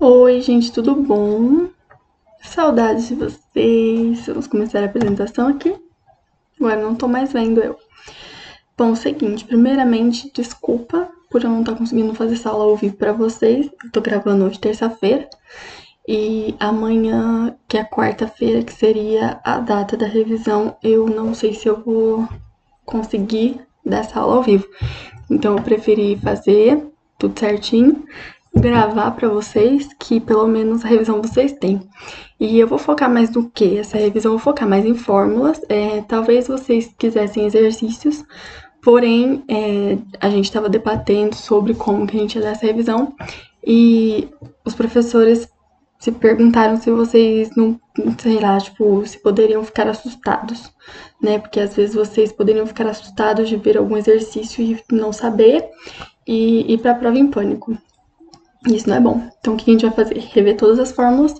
Oi, gente, tudo bom? Saudades de vocês. Vamos começar a apresentação aqui. Agora não tô mais vendo eu. Bom, seguinte, primeiramente, desculpa por eu não estar conseguindo fazer essa aula ao vivo pra vocês. Eu tô gravando hoje, terça-feira. E amanhã, que é quarta-feira, que seria a data da revisão, eu não sei se eu vou conseguir dar essa aula ao vivo. Então eu preferi fazer tudo certinho, gravar para vocês, que pelo menos a revisão vocês têm. E eu vou focar mais no que? Essa revisão eu vou focar mais em fórmulas. Talvez vocês quisessem exercícios, porém a gente estava debatendo sobre como que a gente ia dar essa revisão e os professores se perguntaram se vocês não, sei lá, tipo, se poderiam ficar assustados, né? Porque às vezes vocês poderiam ficar assustados de ver algum exercício e não saber e ir para a prova em pânico. Isso não é bom. Então, o que a gente vai fazer? Rever todas as fórmulas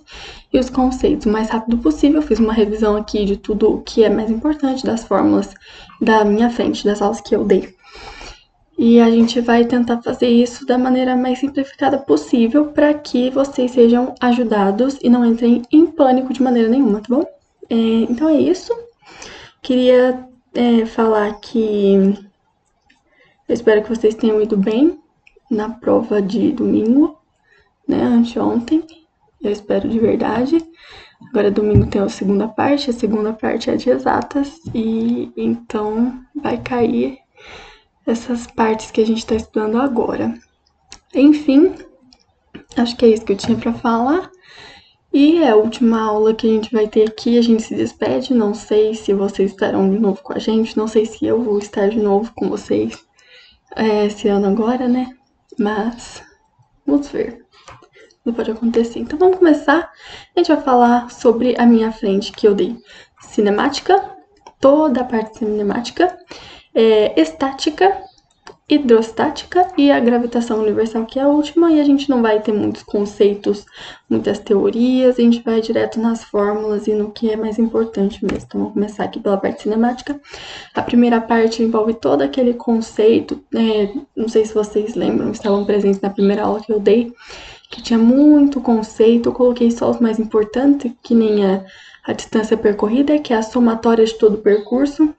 e os conceitos o mais rápido possível. Eu fiz uma revisão aqui de tudo o que é mais importante das fórmulas da minha frente, das aulas que eu dei. E a gente vai tentar fazer isso da maneira mais simplificada possível para que vocês sejam ajudados e não entrem em pânico de maneira nenhuma, tá bom? Então é isso. Queria falar que eu espero que vocês tenham ido bem na prova de domingo, né, anteontem. Eu espero de verdade. Agora domingo tem a segunda parte é de exatas, e então vai cair essas partes que a gente tá estudando agora. Enfim, acho que é isso que eu tinha pra falar. E é a última aula que a gente vai ter aqui, a gente se despede. Não sei se vocês estarão de novo com a gente, não sei se eu vou estar de novo com vocês esse ano agora, né? Mas vamos ver. Não pode acontecer. Então vamos começar. A gente vai falar sobre a minha frente que eu dei cinemática, toda a parte cinemática, estática, hidrostática e a gravitação universal, que é a última, e a gente não vai ter muitos conceitos, muitas teorias, a gente vai direto nas fórmulas e no que é mais importante mesmo. Então vamos começar aqui pela parte cinemática. A primeira parte envolve todo aquele conceito, não sei se vocês lembram, estavam presentes na primeira aula que eu dei, que tinha muito conceito. Eu coloquei só os mais importantes, que nem a distância percorrida, que é a somatória de todo o percurso,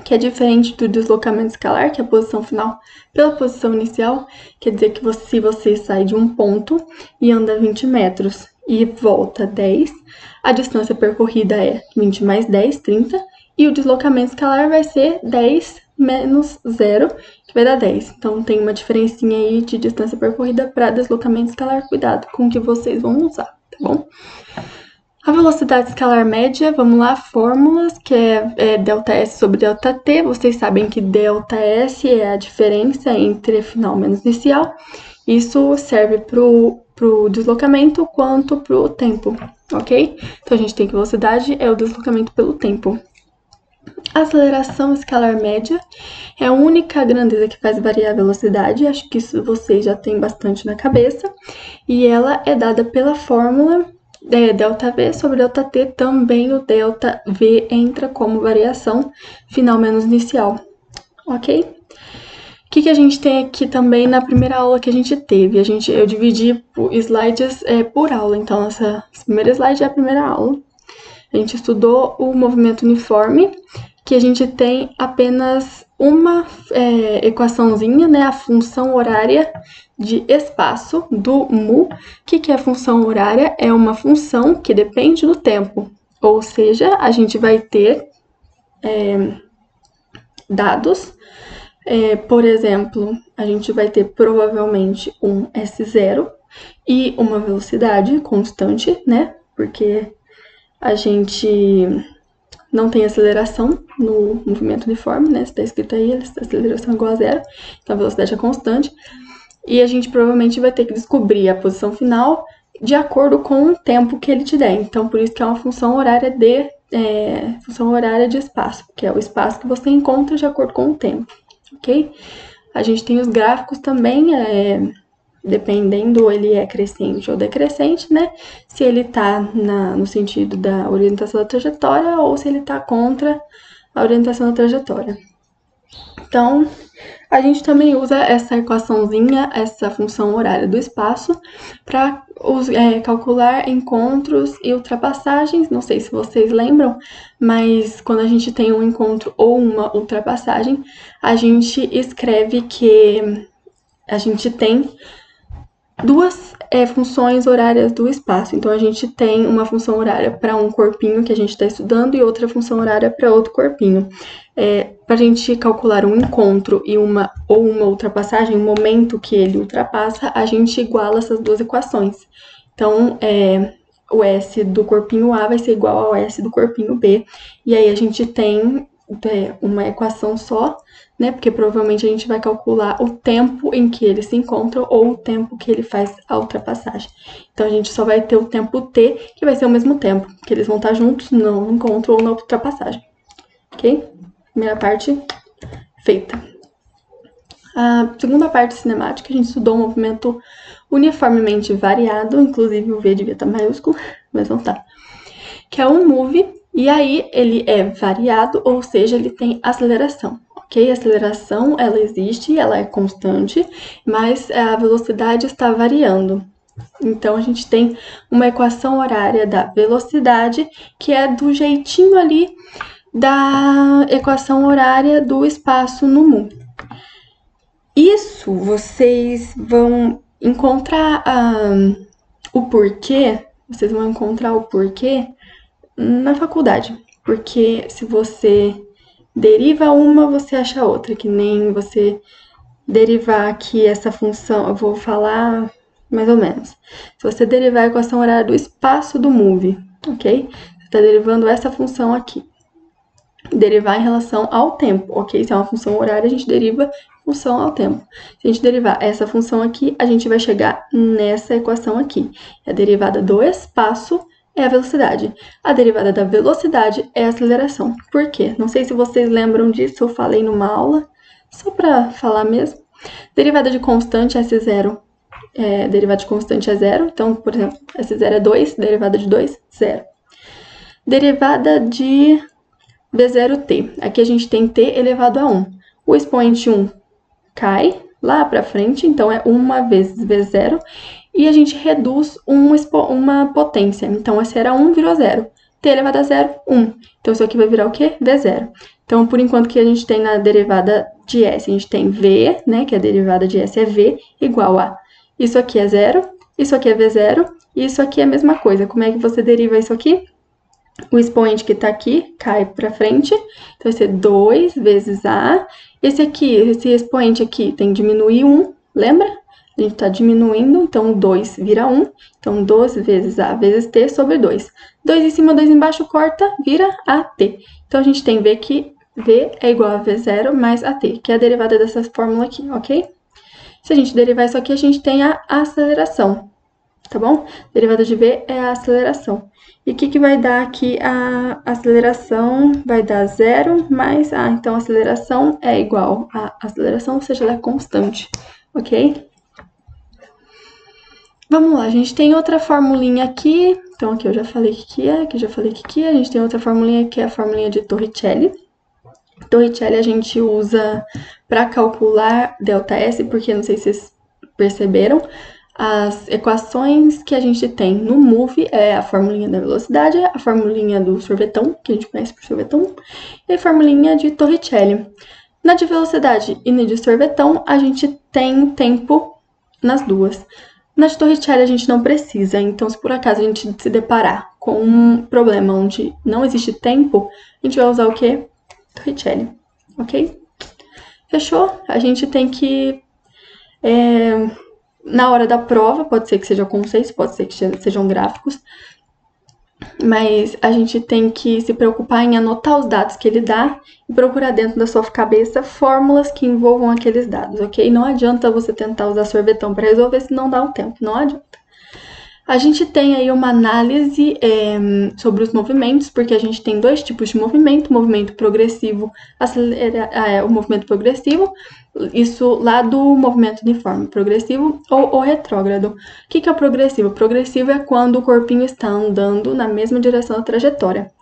que é diferente do deslocamento escalar, que é a posição final pela posição inicial. Quer dizer que se você sai de um ponto e anda 20 metros e volta 10, a distância percorrida é 20 mais 10, 30, e o deslocamento escalar vai ser 10 menos 0, que vai dar 10. Então tem uma diferencinha aí de distância percorrida para deslocamento escalar. Cuidado com o que vocês vão usar, tá bom? A velocidade escalar média, vamos lá, fórmulas, que é ΔS sobre ΔT. Vocês sabem que ΔS é a diferença entre final menos inicial. Isso serve para o deslocamento quanto para o tempo, ok? Então a gente tem que velocidade é o deslocamento pelo tempo. A aceleração escalar média é a única grandeza que faz variar a velocidade. Acho que isso vocês já têm bastante na cabeça. E ela é dada pela fórmula ΔV sobre ΔT. Também o ΔV entra como variação final menos inicial, ok? O que a gente tem aqui também na primeira aula que a gente teve? Eu dividi slides por aula, então esse primeiro slide é a primeira aula. A gente estudou o movimento uniforme, que a gente tem apenas uma equaçãozinha, né? A função horária de espaço do mu. O que é a função horária? É uma função que depende do tempo. Ou seja, a gente vai ter dados. Por exemplo, a gente vai ter provavelmente um S0 e uma velocidade constante, né? Porque a gente não tem aceleração no movimento uniforme, né? Está escrito aí, a aceleração é igual a zero, então a velocidade é constante. E a gente provavelmente vai ter que descobrir a posição final de acordo com o tempo que ele te der. Então, por isso que é uma função horária de espaço, que é o espaço que você encontra de acordo com o tempo, ok? A gente tem os gráficos também, dependendo ele é crescente ou decrescente, né? Se ele tá no sentido da orientação da trajetória ou se ele tá contra a orientação da trajetória. Então, A gente também usa essa equaçãozinha, essa função horária do espaço, para calcular encontros e ultrapassagens. Não sei se vocês lembram, mas quando a gente tem um encontro ou uma ultrapassagem, a gente escreve que a gente tem duas funções horárias do espaço. Então, a gente tem uma função horária para um corpinho que a gente está estudando e outra função horária para outro corpinho. Para a gente calcular um encontro e uma ultrapassagem, o momento que ele ultrapassa, a gente iguala essas duas equações. Então, o S do corpinho A vai ser igual ao S do corpinho B. E aí, a gente tem uma equação só, né? Porque provavelmente a gente vai calcular o tempo em que eles se encontram ou o tempo que ele faz a ultrapassagem. Então, a gente só vai ter o tempo T, que vai ser o mesmo tempo, que eles vão estar juntos no encontro ou na ultrapassagem. Ok? Primeira parte feita. A segunda parte cinemática, a gente estudou um movimento uniformemente variado, inclusive o V devia estar maiúsculo, mas não tá. Que é um move, e aí ele é variado, ou seja, ele tem aceleração. Ok? A aceleração, ela existe, ela é constante, mas a velocidade está variando. Então, a gente tem uma equação horária da velocidade, que é do jeitinho ali da equação horária do espaço no mu. Isso vocês vão encontrar o porquê, na faculdade. Porque se você deriva uma, você acha outra, que nem você derivar aqui essa função, eu vou falar mais ou menos. Se você derivar a equação horária do espaço do move, ok? Você está derivando essa função aqui. Derivar em relação ao tempo, ok? Se é uma função horária, a gente deriva em função ao tempo. Se a gente derivar essa função aqui, a gente vai chegar nessa equação aqui. A derivada do espaço é a velocidade. A derivada da velocidade é a aceleração. Por quê? Não sei se vocês lembram disso, eu falei numa aula, só para falar mesmo. Derivada de constante, S0, derivada de constante é 0. Então, por exemplo, S0 é 2, derivada de 2, 0. Derivada de B0t. Aqui a gente tem t elevado a 1. O expoente 1 cai lá para frente, então é 1 vezes V0. E a gente reduz uma potência. Então, esse era 1, virou 0. T elevado a 0, 1. Então, isso aqui vai virar o quê? V0. Então, por enquanto que a gente tem na derivada de S, a gente tem V, né, que a derivada de S é V, igual a isso aqui é 0, isso aqui é V0, e isso aqui é a mesma coisa. Como é que você deriva isso aqui? O expoente que está aqui cai para frente, então vai ser 2 vezes A. Esse expoente aqui tem que diminuir 1, lembra? A gente está diminuindo, então 2 vira 1. Então, 12 vezes A vezes T sobre 2. 2 em cima, 2 embaixo, corta, vira AT. Então, a gente tem V que V é igual a V0 mais AT, que é a derivada dessa fórmula aqui, ok? Se a gente derivar isso aqui, a gente tem a aceleração, tá bom? Derivada de V é a aceleração. E o que vai dar aqui a aceleração? Vai dar 0 mais A. Então, a aceleração é igual a aceleração, ou seja, ela é constante, ok? Vamos lá, a gente tem outra formulinha aqui. Então, aqui eu já falei o que é, aqui eu já falei o que é. A gente tem outra formulinha que é a formulinha de Torricelli. Torricelli a gente usa para calcular ΔS, porque não sei se vocês perceberam, as equações que a gente tem no move é a formulinha da velocidade, a formulinha do sorvetão, que a gente conhece por sorvetão, e a formulinha de Torricelli. Na de velocidade e na de sorvetão, a gente tem tempo nas duas. Na de Torricelli a gente não precisa, então se por acaso a gente se deparar com um problema onde não existe tempo, a gente vai usar o quê? Torricelli, ok? Fechou? A gente tem que, na hora da prova, pode ser que seja conceitos, pode ser que sejam gráficos, mas a gente tem que se preocupar em anotar os dados que ele dá e procurar dentro da sua cabeça fórmulas que envolvam aqueles dados, ok? Não adianta você tentar usar sorvetão para resolver se não dá o tempo, não adianta. A gente tem aí uma análise sobre os movimentos, porque a gente tem dois tipos de movimento, o movimento progressivo, o movimento progressivo, isso lá do movimento uniforme, progressivo ou o retrógrado. O que é o progressivo? O progressivo é quando o corpinho está andando na mesma direção da trajetória.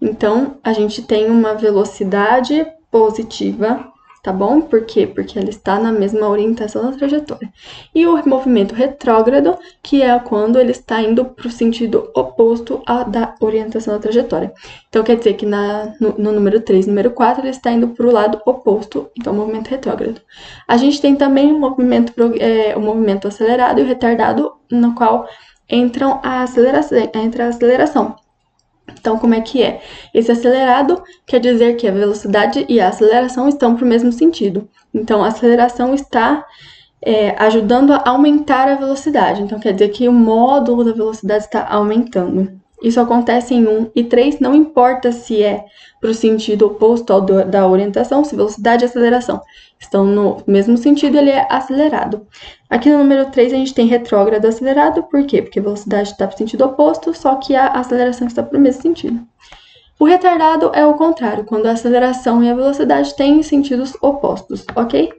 Então, a gente tem uma velocidade positiva tá bom? Por quê? Porque ela está na mesma orientação da trajetória. E o movimento retrógrado, que é quando ele está indo para o sentido oposto da orientação da trajetória. Então, quer dizer que no número 3 e número 4, ele está indo para o lado oposto, então, o movimento retrógrado. A gente tem também o movimento acelerado e o retardado, no qual entra a aceleração. Então, como é que é? Esse acelerado quer dizer que a velocidade e a aceleração estão para o mesmo sentido. Então, a aceleração está ajudando a aumentar a velocidade. Então, quer dizer que o módulo da velocidade está aumentando. Isso acontece em 1 e 3, não importa se é para o sentido oposto ao da orientação, se velocidade e aceleração estão no mesmo sentido, ele é acelerado. Aqui no número 3 a gente tem retrógrado acelerado, por quê? Porque a velocidade está para o sentido oposto, só que a aceleração está para o mesmo sentido. O retardado é o contrário, quando a aceleração e a velocidade têm sentidos opostos, ok?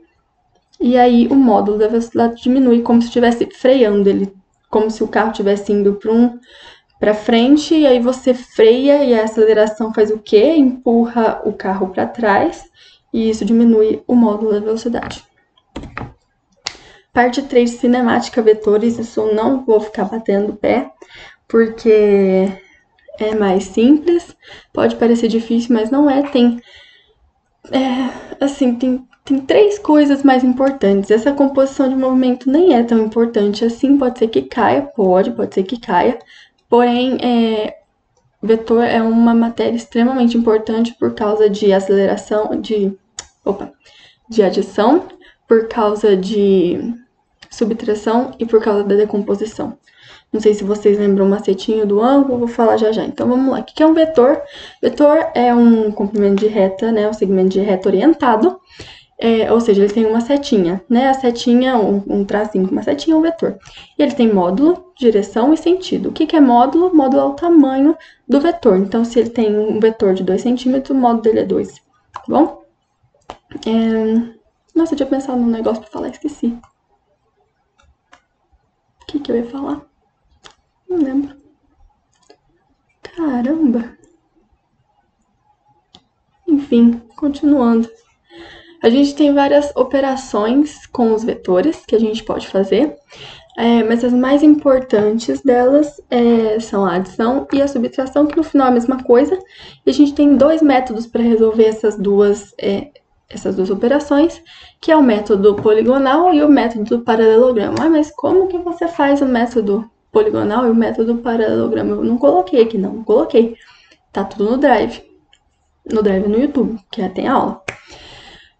E aí o módulo da velocidade diminui como se estivesse freando ele, como se o carro estivesse indo para frente, e aí você freia e a aceleração faz o quê? Empurra o carro para trás, e isso diminui o módulo da velocidade. Parte 3, cinemática, vetores, isso eu não vou ficar batendo o pé, porque é mais simples, pode parecer difícil, mas não é. Tem 3 coisas mais importantes. Essa composição de movimento nem é tão importante assim, pode ser que caia, pode ser que caia, porém, vetor é uma matéria extremamente importante por causa de aceleração, de adição, por causa de subtração e por causa da decomposição. Não sei se vocês lembram o macetinho do ângulo, vou falar já já. Então, vamos lá. O que é um vetor? Vetor é um comprimento de reta, né? Um segmento de reta orientado. Ou seja, ele tem uma setinha, né? A setinha, um tracinho com uma setinha é um vetor. E ele tem módulo, direção e sentido. O que é módulo? Módulo é o tamanho do vetor. Então, se ele tem um vetor de 2 centímetros, o módulo dele é 2, tá bom? Nossa, eu tinha pensado num negócio pra falar, esqueci. O que eu ia falar? Não lembro. Caramba! Enfim, continuando. A gente tem várias operações com os vetores que a gente pode fazer, mas as mais importantes delas são a adição e a subtração, que no final é a mesma coisa. E a gente tem 2 métodos para resolver essas duas operações, que é o método poligonal e o método do paralelogramo. Ah, mas como que você faz o método poligonal e o método paralelogramo? Eu não coloquei aqui, não coloquei. Tá tudo no Drive. No Drive no YouTube, que tem aula.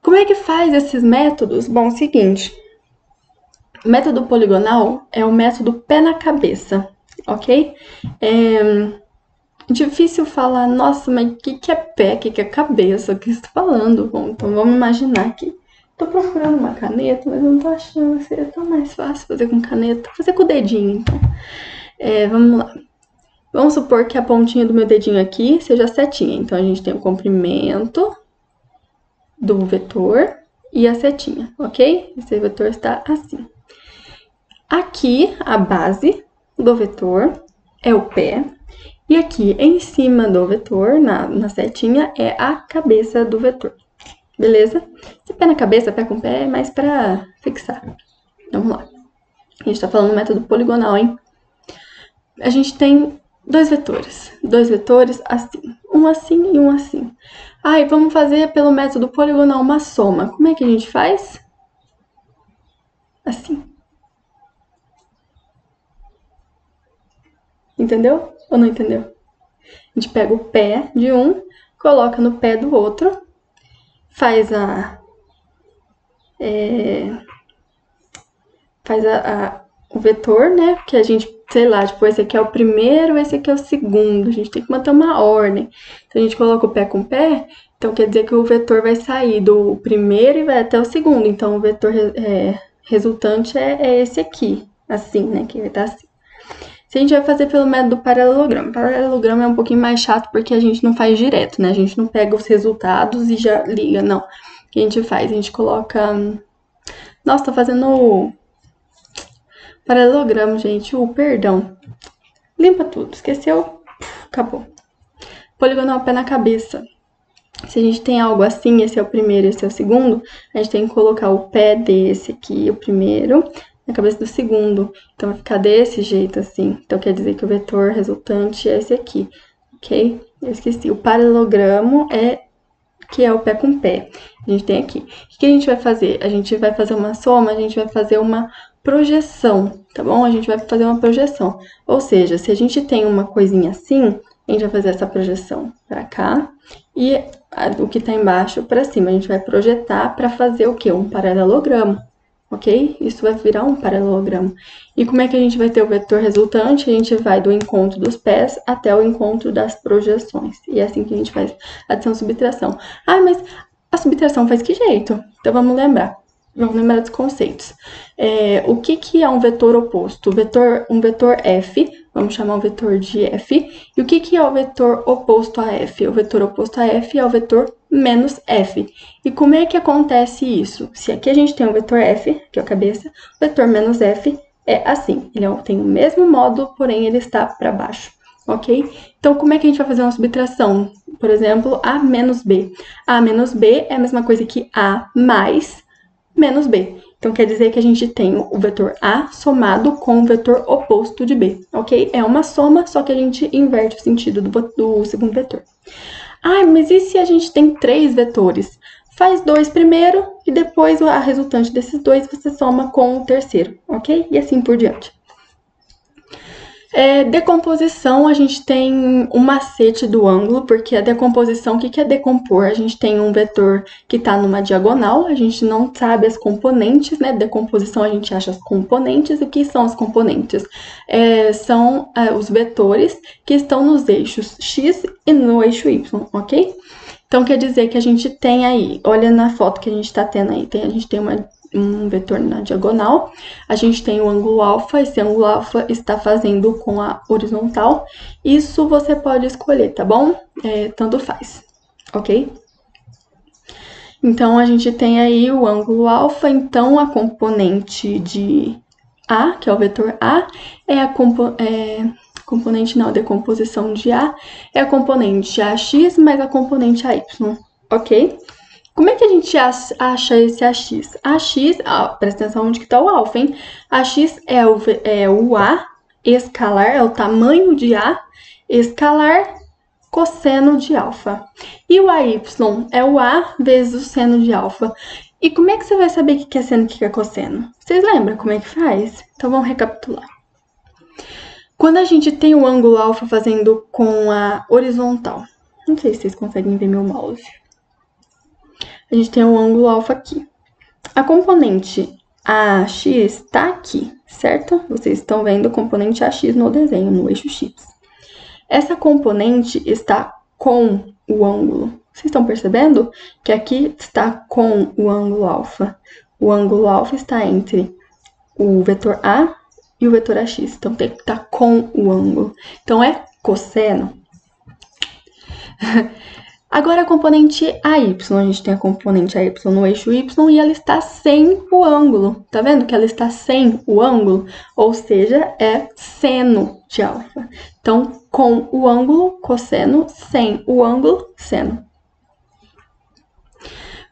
Como é que faz esses métodos? Bom, é o seguinte. O método poligonal é o método pé na cabeça, ok? É difícil falar, nossa, mas o que é pé, o que é cabeça, o que você está falando? Bom, então vamos imaginar aqui. Tô procurando uma caneta, mas não tô achando, seria tão mais fácil fazer com caneta. Vou fazer com o dedinho, então. Vamos lá. Vamos supor que a pontinha do meu dedinho aqui seja a setinha. Então, a gente tem o comprimento do vetor e a setinha, ok? Esse vetor está assim. Aqui, a base do vetor é o pé. E aqui, em cima do vetor, na setinha, é a cabeça do vetor. Beleza? Se pé na cabeça, pé com pé, é mais pra fixar. Vamos lá. A gente tá falando do método poligonal, hein? A gente tem 2 vetores. 2 vetores assim. Um assim e um assim. E vamos fazer pelo método poligonal uma soma. Como é que a gente faz? Assim. Entendeu? Ou não entendeu? A gente pega o pé de um, coloca no pé do outro, faz o vetor, né? Que a gente, sei lá, tipo, esse aqui é o primeiro, esse aqui é o segundo. A gente tem que manter uma ordem. Então, a gente coloca o pé com o pé, então quer dizer que o vetor vai sair do primeiro e vai até o segundo. Então, o vetor resultante é esse aqui, assim, né? Que vai estar assim. Se a gente vai fazer pelo método paralelogramo. O paralelogramo é um pouquinho mais chato porque a gente não faz direto, né? A gente não pega os resultados e já liga, não. O que a gente faz? A gente coloca... Nossa, tô fazendo paralelogramo, gente. Perdão. Limpa tudo. Esqueceu? Acabou. Poligonal pé na cabeça. Se a gente tem algo assim, esse é o primeiro, esse é o segundo, a gente tem que colocar o pé desse aqui, o primeiro, na cabeça do segundo. Então, vai ficar desse jeito, assim. Então, quer dizer que o vetor resultante é esse aqui, ok? Eu esqueci. O paralelogramo que é o pé com pé. A gente tem aqui. O que a gente vai fazer? A gente vai fazer uma soma, a gente vai fazer uma projeção, tá bom? A gente vai fazer uma projeção. Ou seja, se a gente tem uma coisinha assim, a gente vai fazer essa projeção pra cá e o que tá embaixo pra cima. A gente vai projetar pra fazer o quê? Um paralelogramo, ok? Isso vai virar um paralelogramo. E como é que a gente vai ter o vetor resultante? A gente vai do encontro dos pés até o encontro das projeções. E é assim que a gente faz adição e subtração. Ah, mas a subtração faz que jeito? Então, vamos lembrar. Vamos lembrar dos conceitos. O que é um vetor oposto? Um vetor F, vamos chamar o vetor de F. E o que é o vetor oposto a F? O vetor oposto a F é o vetor menos F. E como é que acontece isso? Se aqui a gente tem um vetor F, que é a cabeça, o vetor menos F é assim. Ele tem o mesmo módulo, porém ele está para baixo. Ok? Então, como é que a gente vai fazer uma subtração? Por exemplo, A menos B. A menos B é a mesma coisa que A mais menos B. Então, quer dizer que a gente tem o vetor A somado com o vetor oposto de B, ok? É uma soma, só que a gente inverte o sentido do segundo vetor. Ah, mas e se a gente tem 3 vetores? Faz 2 primeiro e depois a resultante desses 2 você soma com o terceiro, ok? E assim por diante. Decomposição, a gente tem um macete do ângulo, porque a decomposição, o que é decompor? A gente tem um vetor que está numa diagonal, a gente não sabe as componentes, né? Decomposição, a gente acha as componentes. O que são as componentes? São os vetores que estão nos eixos x e no eixo y, ok? Então, quer dizer que a gente tem aí, olha na foto que a gente está tendo aí, a gente tem um vetor na diagonal, a gente tem o ângulo alfa, esse ângulo alfa está fazendo com a horizontal, isso você pode escolher, tá bom? Tanto faz, ok? Então, a gente tem aí o ângulo alfa, então a componente de A, que é o vetor A, é a componente não, a decomposição de A, é a componente AX mais a componente AY, ok? Como é que a gente acha esse AX? AX, presta atenção onde que está o alfa, hein? AX é o A escalar, é o tamanho de A escalar cosseno de alfa. E o AY é o A vezes o seno de alfa. E como é que você vai saber o que é seno e o que é cosseno? Vocês lembram como é que faz? Então vamos recapitular. Quando a gente tem o ângulo alfa fazendo com a horizontal, não sei se vocês conseguem ver meu mouse. A gente tem o ângulo alfa aqui. A componente AX está aqui, certo? Vocês estão vendo a componente AX no desenho, no eixo X. Essa componente está com o ângulo. Vocês estão percebendo que aqui está com o ângulo alfa. O ângulo alfa está entre o vetor A e o vetor AX. Então, tem que estar com o ângulo. Então, é cosseno. Agora, a componente AY, a gente tem a componente AY no eixo Y e ela está sem o ângulo. Tá vendo que ela está sem o ângulo? Ou seja, é seno de alfa. Então, com o ângulo, cosseno, sem o ângulo, seno.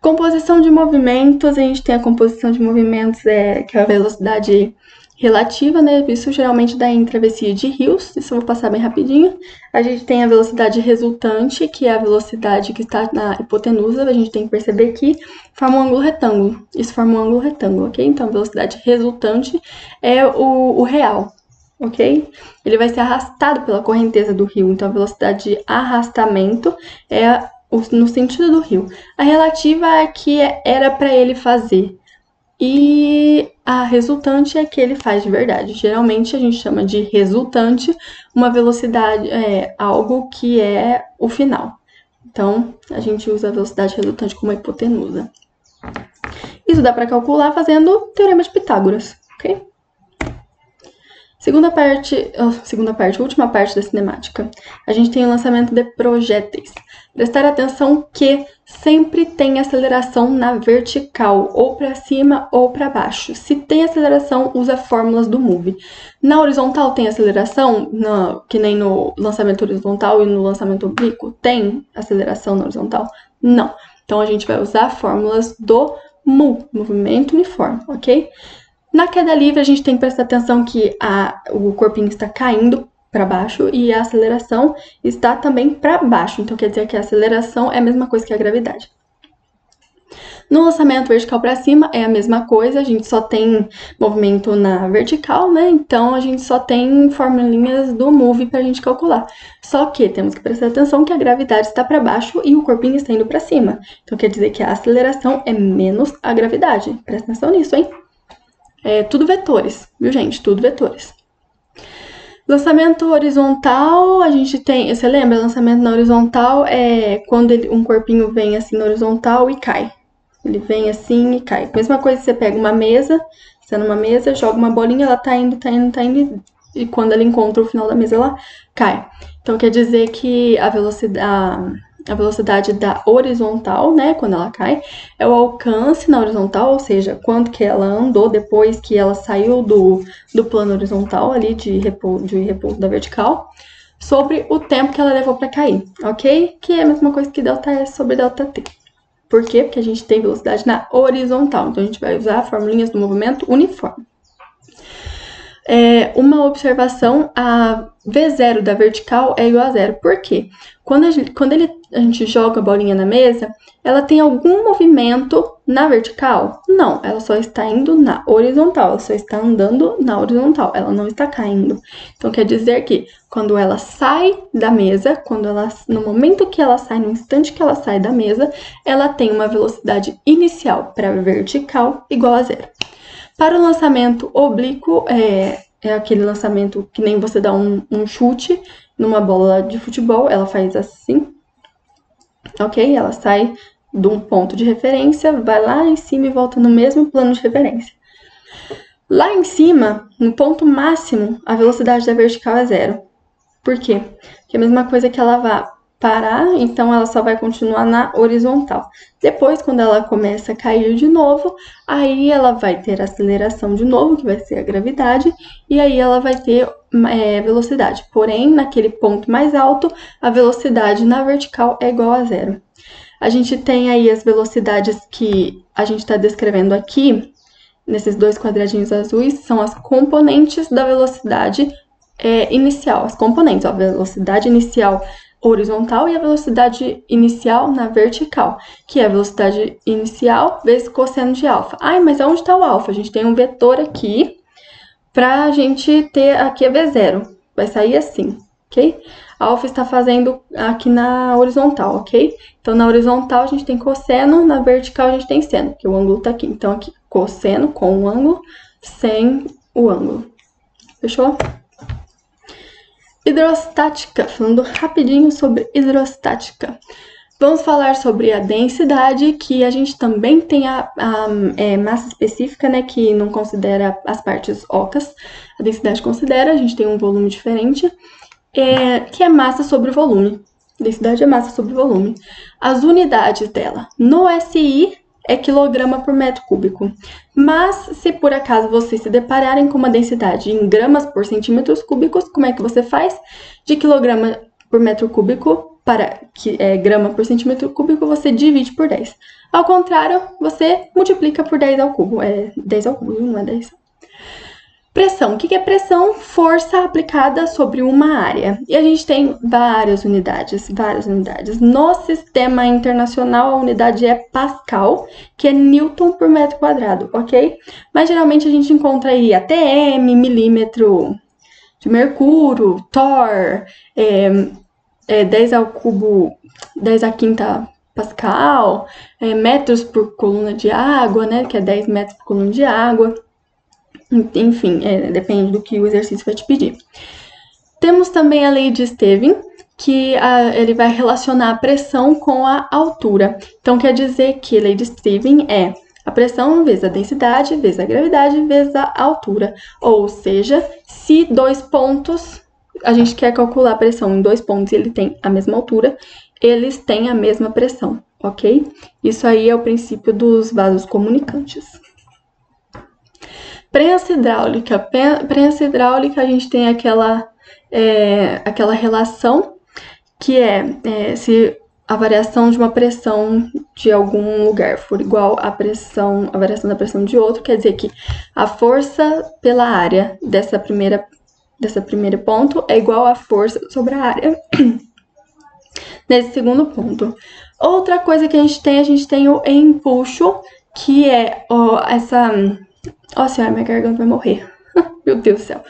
Composição de movimentos, a gente tem a composição de movimentos, que é a velocidade relativa, né? Isso geralmente dá em travessia de rios, isso eu vou passar bem rapidinho. A gente tem a velocidade resultante, que é a velocidade que está na hipotenusa, a gente tem que perceber que forma um ângulo retângulo. Isso forma um ângulo retângulo, ok? Então, a velocidade resultante é o real, ok? Ele vai ser arrastado pela correnteza do rio, então a velocidade de arrastamento é no sentido do rio. A relativa é que era para ele fazer. E a resultante é que ele faz de verdade. Geralmente a gente chama de resultante uma velocidade, algo que é o final. Então, a gente usa a velocidade resultante como hipotenusa. Isso dá para calcular fazendo o teorema de Pitágoras, ok? Última parte da cinemática. A gente tem o lançamento de projéteis. Prestar atenção que sempre tem aceleração na vertical, ou para cima ou para baixo. Se tem aceleração, usa fórmulas do MOVE. Na horizontal tem aceleração, que nem no lançamento horizontal e no lançamento oblíquo? Tem aceleração na horizontal? Não. Então, a gente vai usar fórmulas do MU, movimento uniforme, ok? Na queda livre, a gente tem que prestar atenção que o corpinho está caindo para baixo e a aceleração está também para baixo. Então, quer dizer que a aceleração é a mesma coisa que a gravidade. No lançamento vertical para cima é a mesma coisa, a gente só tem movimento na vertical, né? Então, a gente só tem formulinhas do move para a gente calcular. Só que temos que prestar atenção que a gravidade está para baixo e o corpinho está indo para cima. Então, quer dizer que a aceleração é menos a gravidade. Presta atenção nisso, hein? É tudo vetores, viu, gente? Tudo vetores. Lançamento horizontal, a gente tem... Você lembra? Lançamento na horizontal é quando um corpinho vem assim na horizontal e cai. Ele vem assim e cai. Mesma coisa, você pega uma mesa, você tá numa mesa, joga uma bolinha, ela tá indo, e quando ela encontra o final da mesa, ela cai. Então, quer dizer que a velocidade da horizontal, né, quando ela cai, é o alcance na horizontal, ou seja, quanto que ela andou depois que ela saiu do plano horizontal ali de repouso da vertical, sobre o tempo que ela levou para cair, ok? Que é a mesma coisa que ΔS sobre ΔT. Por quê? Porque a gente tem velocidade na horizontal, então a gente vai usar formulinhas do movimento uniforme. Uma observação, a V0 da vertical é igual a zero. Por quê? Quando a gente joga a bolinha na mesa, ela tem algum movimento na vertical? Não, ela só está indo na horizontal, ela só está andando na horizontal, ela não está caindo. Então, quer dizer que quando ela sai da mesa, no momento que ela sai, no instante que ela sai da mesa, ela tem uma velocidade inicial para vertical igual a zero. Para o lançamento oblíquo, é aquele lançamento que nem você dá um chute numa bola de futebol, ela faz assim, ok? Ela sai de um ponto de referência, vai lá em cima e volta no mesmo plano de referência. Lá em cima, no ponto máximo, a velocidade da vertical é zero. Por quê? Porque é a mesma coisa que ela vai parar, então ela só vai continuar na horizontal. Depois, quando ela começa a cair de novo, aí ela vai ter aceleração de novo, que vai ser a gravidade, e aí ela vai ter velocidade. Porém, naquele ponto mais alto, a velocidade na vertical é igual a zero. A gente tem aí as velocidades que a gente está descrevendo aqui, nesses dois quadradinhos azuis, são as componentes da velocidade inicial. As componentes, a velocidade inicial horizontal e a velocidade inicial na vertical, que é a velocidade inicial vezes cosseno de alfa. Ai, mas onde está o alfa? A gente tem um vetor aqui, para a gente ter aqui a V0. Vai sair assim, ok? A alfa está fazendo aqui na horizontal, ok? Então, na horizontal a gente tem cosseno, na vertical a gente tem seno, porque o ângulo está aqui. Então, aqui, cosseno com o ângulo, sem o ângulo. Fechou? Hidrostática, falando rapidinho sobre hidrostática. Vamos falar sobre a densidade, que a gente também tem a massa específica, né, que não considera as partes ocas. A densidade considera, a gente tem um volume diferente, que é massa sobre volume. Densidade é massa sobre volume. As unidades dela no SI é quilograma por metro cúbico. Mas, se por acaso vocês se depararem com uma densidade em gramas por centímetros cúbicos, como é que você faz? De quilograma por metro cúbico para grama por centímetro cúbico, você divide por 10. Ao contrário, você multiplica por 10 ao cubo. É 10 ao cubo, não é 10. Pressão. O que é pressão? Força aplicada sobre uma área. E a gente tem várias unidades. No sistema internacional, a unidade é Pascal, que é Newton por metro quadrado, ok? Mas geralmente a gente encontra aí ATM, milímetro de mercúrio, Thor, 10 ao cubo, 10 à quinta Pascal, metros por coluna de água, né? Que é 10 metros por coluna de água. Enfim, depende do que o exercício vai te pedir. Temos também a lei de Stevin, que ele vai relacionar a pressão com a altura. Então, quer dizer que a lei de Stevin é a pressão vezes a densidade, vezes a gravidade, vezes a altura. Ou seja, se dois pontos, a gente quer calcular a pressão em dois pontos e ele tem a mesma altura, eles têm a mesma pressão, ok? Isso aí é o princípio dos vasos comunicantes. Prensa hidráulica. Prensa hidráulica, a gente tem aquela relação que se a variação de uma pressão de algum lugar for igual à pressão, a variação da pressão de outro, quer dizer que a força pela área dessa primeiro ponto é igual à força sobre a área nesse segundo ponto. Outra coisa que a gente tem o empuxo, que é essa... Ó, senhora, minha garganta vai morrer. Meu Deus do céu.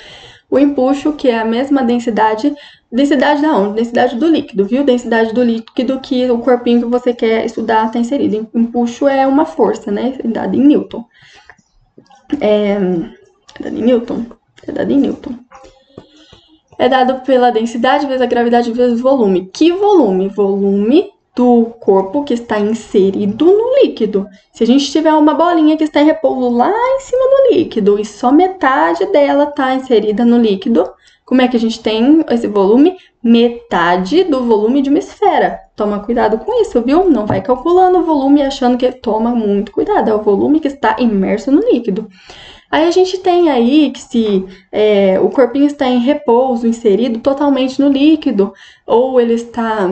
O empuxo, que é a mesma densidade... Densidade da onde? Densidade do líquido, viu? Densidade do líquido que o corpinho que você quer estudar está inserido. Empuxo é uma força, né? Dada em Newton. Dada em Newton? É dada em Newton. É dado pela densidade vezes a gravidade vezes volume. Que volume? Volume do corpo que está inserido no líquido. Se a gente tiver uma bolinha que está em repouso lá em cima do líquido e só metade dela está inserida no líquido, como é que a gente tem esse volume? Metade do volume de uma esfera. Toma cuidado com isso, viu? Não vai calculando o volume achando que... Toma muito cuidado, é o volume que está imerso no líquido. Aí a gente tem aí que se o corpinho está em repouso, inserido totalmente no líquido, ou ele está...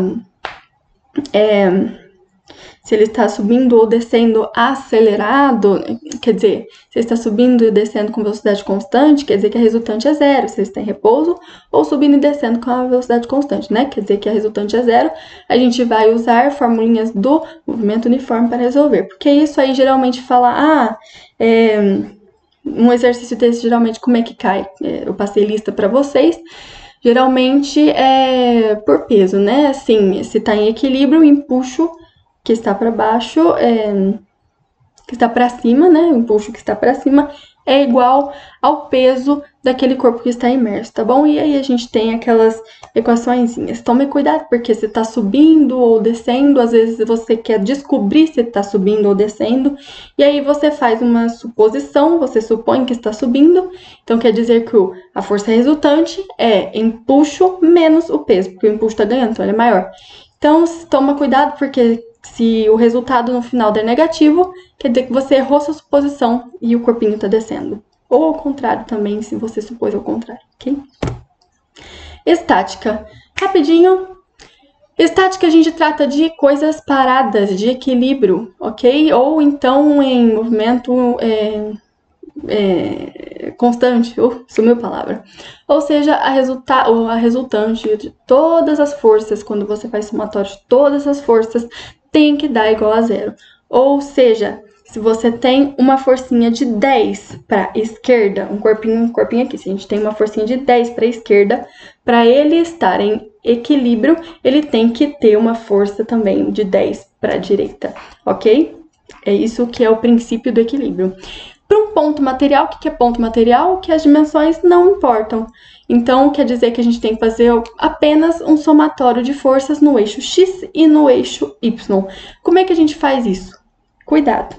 se ele está subindo ou descendo acelerado, quer dizer, se ele está subindo e descendo com velocidade constante, quer dizer que a resultante é zero, se ele está em repouso, ou subindo e descendo com a velocidade constante, né? Quer dizer que a resultante é zero, a gente vai usar formulinhas do movimento uniforme para resolver, porque isso aí geralmente fala, um exercício desse, geralmente, como é que cai? Eu passei lista para vocês. Geralmente é por peso, né? Assim, se tá em equilíbrio, o empuxo que está para baixo, que está para cima, né? O empuxo que está para cima é igual ao peso daquele corpo que está imerso, tá bom? E aí a gente tem aquelas equaçõezinhas. Tome cuidado, porque se está subindo ou descendo, às vezes você quer descobrir se está subindo ou descendo, e aí você faz uma suposição, você supõe que está subindo, então quer dizer que a força resultante é empuxo menos o peso, porque o empuxo está ganhando, então ele é maior. Então, toma cuidado, porque se o resultado no final der negativo, quer dizer que você errou sua suposição e o corpinho está descendo. Ou ao contrário também, se você supôs ao contrário, ok? Estática. Rapidinho. Estática a gente trata de coisas paradas, de equilíbrio, ok? Ou então em movimento constante, sumiu a palavra. Ou seja, a resultante de todas as forças, quando você faz somatório de todas as forças, tem que dar igual a zero. Ou seja, se você tem uma forcinha de 10 para a esquerda, um corpinho aqui, se a gente tem uma forcinha de 10 para a esquerda, para ele estar em equilíbrio, ele tem que ter uma força também de 10 para a direita, ok? É isso que é o princípio do equilíbrio. Para um ponto material, o que é ponto material? Que as dimensões não importam. Então, quer dizer que a gente tem que fazer apenas um somatório de forças no eixo X e no eixo Y. Como é que a gente faz isso? Cuidado!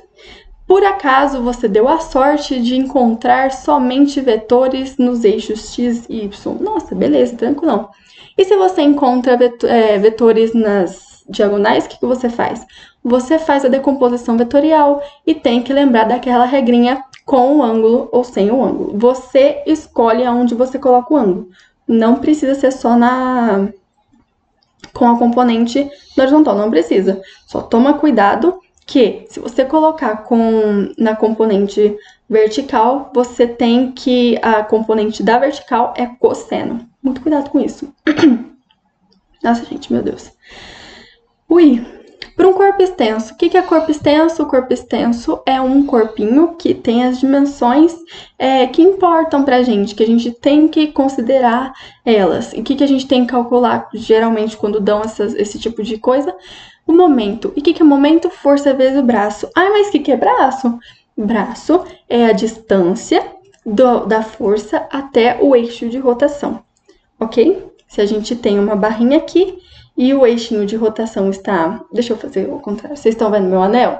Por acaso, você deu a sorte de encontrar somente vetores nos eixos X e Y? Nossa, beleza, tranquilo. E se você encontra vetores nas diagonais, o que você faz? Você faz a decomposição vetorial e tem que lembrar daquela regrinha com o ângulo ou sem o ângulo. Você escolhe aonde você coloca o ângulo. Não precisa ser só com a componente horizontal, não precisa. Só toma cuidado que se você colocar na componente vertical, você tem que a componente da vertical é cosseno. Muito cuidado com isso. Nossa, gente, meu Deus. Para um corpo extenso, o que é corpo extenso? O corpo extenso é um corpinho que tem as dimensões que importam pra gente, que a gente tem que considerar elas. E o que a gente tem que calcular, geralmente, quando dão esse tipo de coisa? O momento. E o que é momento? Força vezes o braço. Ah, mas o que é braço? Braço é a distância da força até o eixo de rotação, ok? Se a gente tem uma barrinha aqui e o eixinho de rotação está... Deixa eu fazer o contrário. Vocês estão vendo meu anel?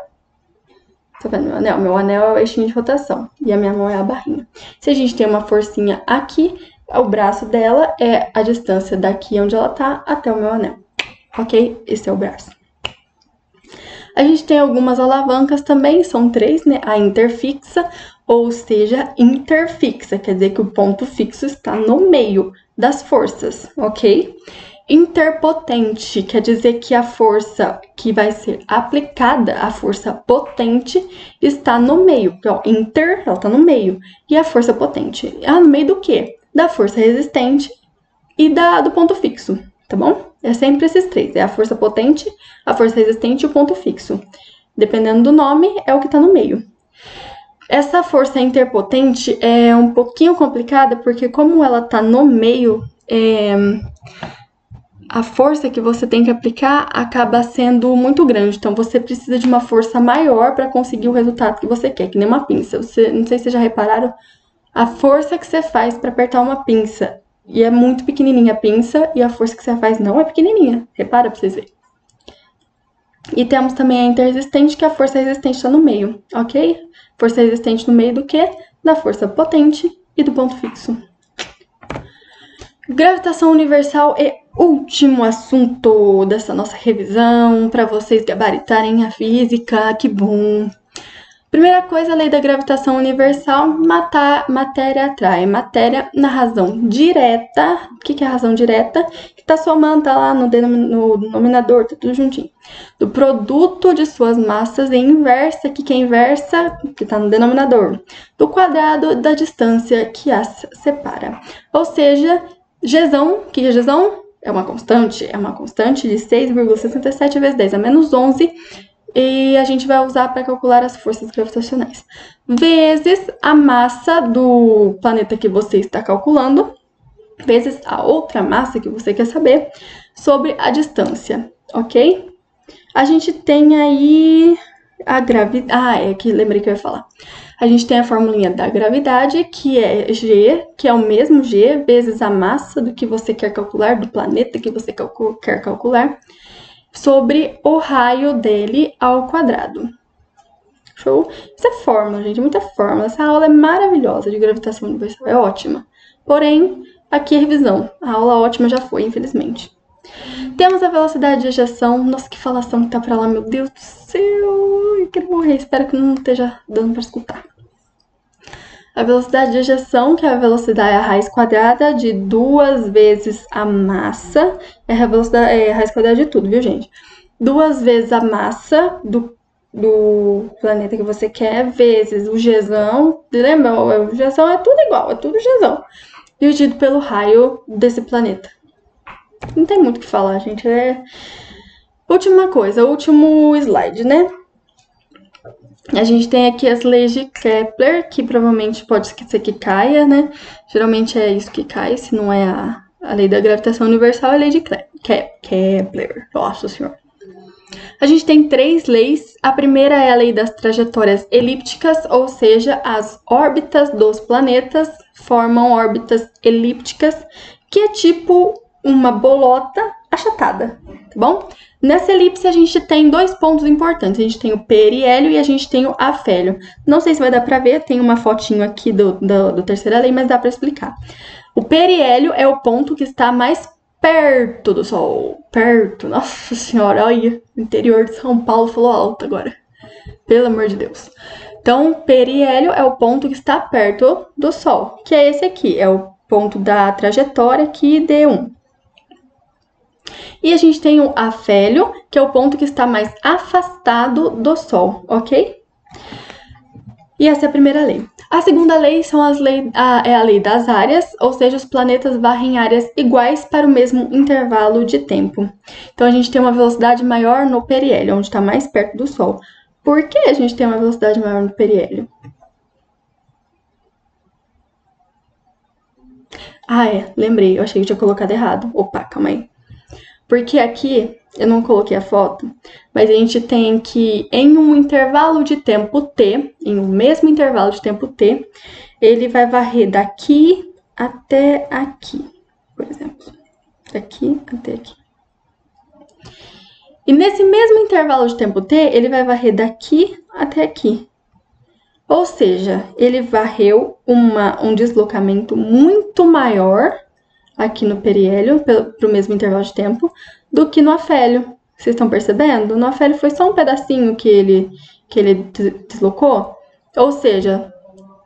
Estão vendo meu anel? Meu anel é o eixinho de rotação e a minha mão é a barrinha. Se a gente tem uma forcinha aqui, o braço dela é a distância daqui onde ela está até o meu anel, ok? Esse é o braço. A gente tem algumas alavancas também, são 3, né? A interfixa, ou seja, interfixa, quer dizer que o ponto fixo está no meio das forças, ok? interpotente, quer dizer que a força que vai ser aplicada, a força potente, está no meio. Porque, ó, inter, ela está no meio. E a força potente? Ela no meio do quê? Da força resistente e do ponto fixo, tá bom? É sempre esses três. É a força potente, a força resistente e o ponto fixo. Dependendo do nome, é o que está no meio. Essa força interpotente é um pouquinho complicada, porque como ela está no meio, a força que você tem que aplicar acaba sendo muito grande. Então, você precisa de uma força maior para conseguir o resultado que você quer, que nem uma pinça. Não sei se vocês já repararam a força que você faz para apertar uma pinça. E é muito pequenininha a pinça, e a força que você faz não é pequenininha. Repara para vocês verem. E temos também a interresistente, que a força resistente está no meio, ok? Força resistente no meio do quê? Da força potente e do ponto fixo. Gravitação universal é último assunto dessa nossa revisão, para vocês gabaritarem a física, que bom! Primeira coisa, a lei da gravitação universal, matéria atrai matéria na razão direta. O que é a razão direta? Que tá somando, tá lá no denominador, tá tudo juntinho. Do produto de suas massas em inversa, que é inversa, que tá no denominador. Do quadrado da distância que as separa. Ou seja, Gzão, o que é Gzão? É uma constante de 6,67 vezes 10 a menos 11, e a gente vai usar para calcular as forças gravitacionais. Vezes a massa do planeta que você está calculando, vezes a outra massa que você quer saber, sobre a distância, ok? A gente tem aí a gravidade... lembrei que eu ia falar. A gente tem a formulinha da gravidade, que é G, que é o mesmo G, vezes a massa do que você quer calcular, do planeta que você quer calcular, sobre o raio dele ao quadrado. Show? Isso é fórmula, gente, muita fórmula. Essa aula é maravilhosa de gravitação universal, é ótima. Porém, aqui é revisão. A aula ótima já foi, infelizmente. Temos a velocidade de ejeção. Nossa, que falação que tá pra lá, meu Deus do céu. Eu quero morrer, espero que não esteja dando pra escutar. A velocidade de ejeção, que é a velocidade a raiz quadrada de 2 vezes a massa. É a velocidade, a raiz quadrada de tudo, viu, gente? 2 vezes a massa do planeta que você quer, vezes o Gzão. Lembra? O Gzão é tudo igual, é tudo Gzão. Dividido pelo raio desse planeta. Não tem muito o que falar, gente. Última coisa, último slide, né? A gente tem aqui as leis de Kepler, que provavelmente pode ser que caia, né? Geralmente é isso que cai, se não é a lei da gravitação universal, é a lei de Kepler. Nossa Senhora. A gente tem 3 leis. A primeira é a lei das trajetórias elípticas, ou seja, as órbitas dos planetas formam órbitas elípticas, que é tipo uma bolota achatada, tá bom? Nessa elipse a gente tem 2 pontos importantes, a gente tem o periélio e a gente tem o afélio. Não sei se vai dar pra ver, tem uma fotinho aqui do terceira lei, mas dá pra explicar. O periélio é o ponto que está mais perto do Sol, perto, nossa senhora, olha, o interior de São Paulo falou alto agora, pelo amor de Deus. Então, periélio é o ponto que está perto do Sol, que é esse aqui, é o ponto da trajetória aqui, D1. E a gente tem o afélio, que é o ponto que está mais afastado do Sol, ok? E essa é a primeira lei. A segunda lei é a lei das áreas, ou seja, os planetas varrem áreas iguais para o mesmo intervalo de tempo. Então, a gente tem uma velocidade maior no periélio, onde está mais perto do Sol. Por que a gente tem uma velocidade maior no periélio? Lembrei, eu achei que eu tinha colocado errado. Opa, calma aí. Porque aqui, eu não coloquei a foto, mas a gente tem que, em um intervalo de tempo t, em um mesmo intervalo de tempo t, ele vai varrer daqui até aqui, por exemplo. Daqui até aqui. E nesse mesmo intervalo de tempo t, ele vai varrer daqui até aqui. Ou seja, ele varreu um deslocamento muito maior aqui no periélio, para o mesmo intervalo de tempo, do que no afélio. Vocês estão percebendo? No afélio foi só um pedacinho que ele deslocou. Ou seja,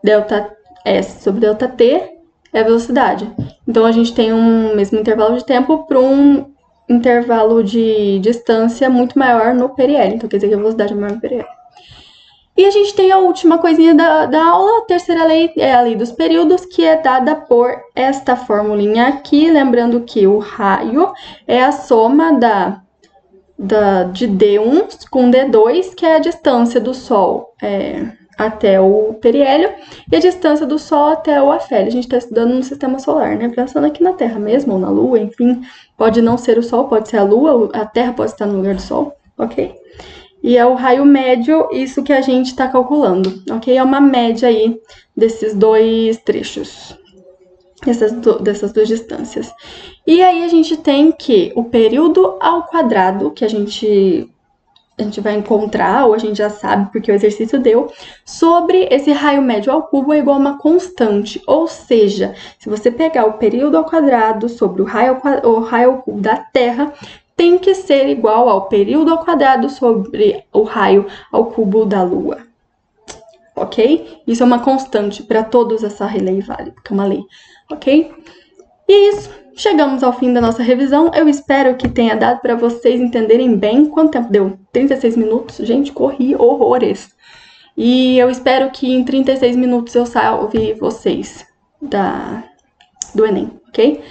delta S sobre delta T é a velocidade. Então, a gente tem um mesmo intervalo de tempo para um intervalo de distância muito maior no periélio. Então, quer dizer que a velocidade é maior no periélio. E a gente tem a última coisinha da aula, a terceira lei é a lei dos períodos, que é dada por esta formulinha aqui. Lembrando que o raio é a soma de D1 com D2, que é a distância do Sol até o periélio, e a distância do Sol até o afélio. A gente está estudando no sistema solar, né? Pensando aqui na Terra mesmo, ou na Lua, enfim. Pode não ser o Sol, pode ser a Lua, a Terra pode estar no lugar do Sol, ok? E é o raio médio, isso que a gente está calculando, ok? É uma média aí desses dois trechos, dessas duas distâncias. E aí a gente tem que o período ao quadrado, que a gente vai encontrar, ou a gente já sabe porque o exercício deu, sobre esse raio médio ao cubo é igual a uma constante. Ou seja, se você pegar o período ao quadrado sobre o raio ao cubo da Terra, tem que ser igual ao período ao quadrado sobre o raio ao cubo da Lua. Ok? Isso é uma constante para todos, essa lei vale, porque é uma lei. Ok? E é isso. Chegamos ao fim da nossa revisão. Eu espero que tenha dado para vocês entenderem bem. Quanto tempo deu? 36 minutos? Gente, corri horrores. E eu espero que em 36 minutos eu salve vocês do Enem, ok?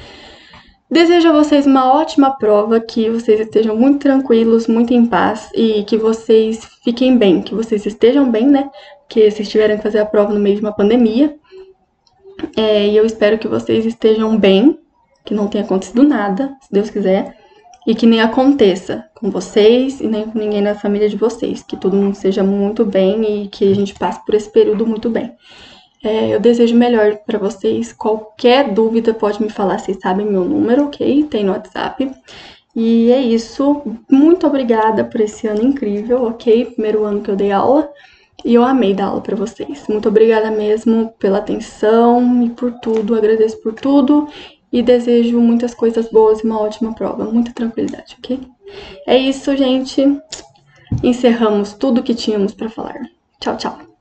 Desejo a vocês uma ótima prova, que vocês estejam muito tranquilos, muito em paz e que vocês fiquem bem, que vocês estejam bem, né? Porque vocês tiveram que fazer a prova no meio de uma pandemia. E eu espero que vocês estejam bem, que não tenha acontecido nada, se Deus quiser, e que nem aconteça com vocês e nem com ninguém na família de vocês, que todo mundo esteja muito bem e que a gente passe por esse período muito bem. Eu desejo melhor para vocês. Qualquer dúvida pode me falar, vocês sabem meu número, ok? Tem no WhatsApp. E é isso. Muito obrigada por esse ano incrível, ok? Primeiro ano que eu dei aula. E eu amei dar aula para vocês. Muito obrigada mesmo pela atenção e por tudo. Agradeço por tudo e desejo muitas coisas boas e uma ótima prova. Muita tranquilidade, ok? É isso, gente. Encerramos tudo que tínhamos para falar. Tchau, tchau.